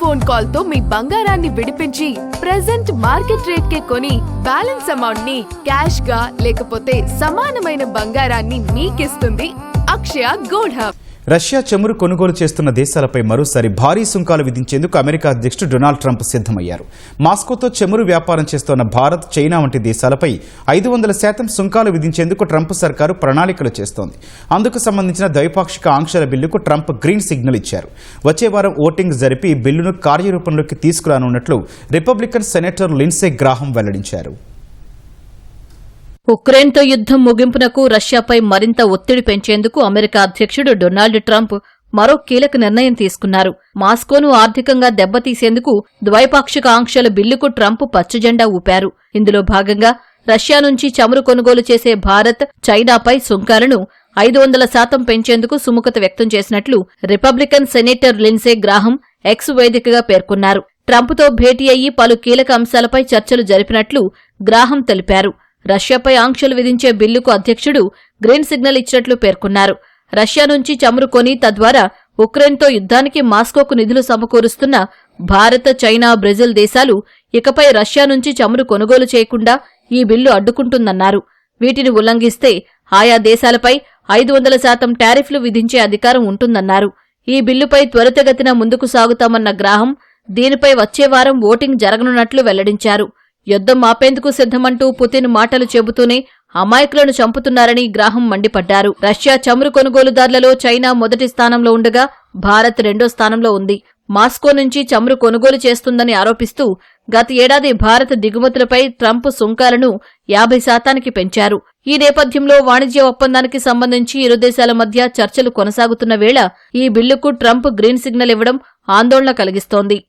Phone call తో మీ బంగారాన్ని విడిపించి ప్రెజెంట్ మార్కెట్ రేట్ కే కొని బ్యాలెన్స్ అమౌంట్ ని క్యాష్ గా లేకపోతే సమానమైన బంగారాన్ని మీకిస్తుంది అక్షయ గోల్డ్ హబ్. రష్యా చమురు కొనుగోలు చేస్తున్న దేశాలపై మరోసారి భారీ సుంకాలు విధించేందుకు అమెరికా అధ్యక్షుడు డొనాల్డ్ ట్రంప్ సిద్ధమయ్యారు. మాస్కోతో చమురు వ్యాపారం చేస్తోన్న భారత్, చైనా వంటి దేశాలపై 500% సుంకాలు విధించేందుకు ట్రంప్ సర్కారు ప్రణాళికలు చేస్తోంది. అందుకు సంబంధించిన ద్వైపాక్షిక ఆంక్షల బిల్లుకు ట్రంప్ గ్రీన్ సిగ్నల్ ఇచ్చారు. వచ్చే వారం ఓటింగ్ జరిపి బిల్లును కార్యరూపంలోకి తీసుకురానున్నట్లు రిపబ్లికన్ సెనేటర్ లిండ్సే గ్రాహం వెల్లడించారు. ఉక్రెయిన్తో యుద్ధం ముగింపునకు రష్యాపై మరింత ఒత్తిడి పెంచేందుకు అమెరికా అధ్యక్షుడు డొనాల్డ్ ట్రంప్ మరో కీలక నిర్ణయం తీసుకున్నారు. మాస్కోను ఆర్థికంగా దెబ్బతీసేందుకు ద్వైపాక్షిక ఆంక్షల బిల్లుకు ట్రంప్ పచ్చజెండా ఊపారు. ఇందులో భాగంగా రష్యా నుంచి చమురు కొనుగోలు చేసే భారత్, చైనాపై సుంకాలను 500% పెంచేందుకు సుముఖత వ్యక్తం చేసినట్లు Republican senator Lindsay Graham X వేదికగా పేర్కొన్నారు. ట్రంప్తో భేటీ అయ్యి పలు కీలక అంశాలపై చర్చలు జరిపినట్లు గ్రాహం తెలిపారు. రష్యాపై ఆంక్షలు విధించే బిల్లుకు అధ్యక్షుడు గ్రీన్ సిగ్నల్ ఇచ్చినట్లు పేర్కొన్నారు. రష్యా నుంచి చమురు కొని తద్వారా ఉక్రెయిన్తో యుద్ధానికి మాస్కోకు నిధులు సమకూరుస్తున్న భారత్, చైనా, బ్రెజిల్ దేశాలు ఇకపై రష్యా నుంచి చమురు కొనుగోలు చేయకుండా ఈ బిల్లు అడ్డుకుంటుందన్నారు. వీటిని ఉల్లంఘిస్తే ఆయా దేశాలపై 500% టారిఫ్లు విధించే అధికారం ఉంటుందన్నారు. ఈ బిల్లుపై త్వరితగతిన ముందుకు సాగుతామన్న గ్రాహం దీనిపై వచ్చే వారం ఓటింగ్ జరగనున్నట్లు వెల్లడించారు. యుద్ధం ఆపేందుకు సిద్ధమంటూ పుతిన్ మాటలు చెబుతూనే అమాయకులను చంపుతున్నారని గ్రాహం మండిపడ్డారు. రష్యా చమురు కొనుగోలుదారులలో చైనా మొదటి స్థానంలో ఉండగా భారత్ రెండో స్థానంలో ఉంది. మాస్కో నుంచి చమురు కొనుగోలు చేస్తుందని ఆరోపిస్తూ గత ఏడాది భారత్ దిగుమతులపై ట్రంప్ సుంకాలను 50% పెంచారు. ఈ నేపథ్యంలో వాణిజ్య ఒప్పందానికి సంబంధించి ఇరు దేశాల మధ్య చర్చలు కొనసాగుతున్న వేళ ఈ బిల్లుకు ట్రంప్ గ్రీన్ సిగ్నల్ ఇవ్వడం ఆందోళన కలిగిస్తోంది.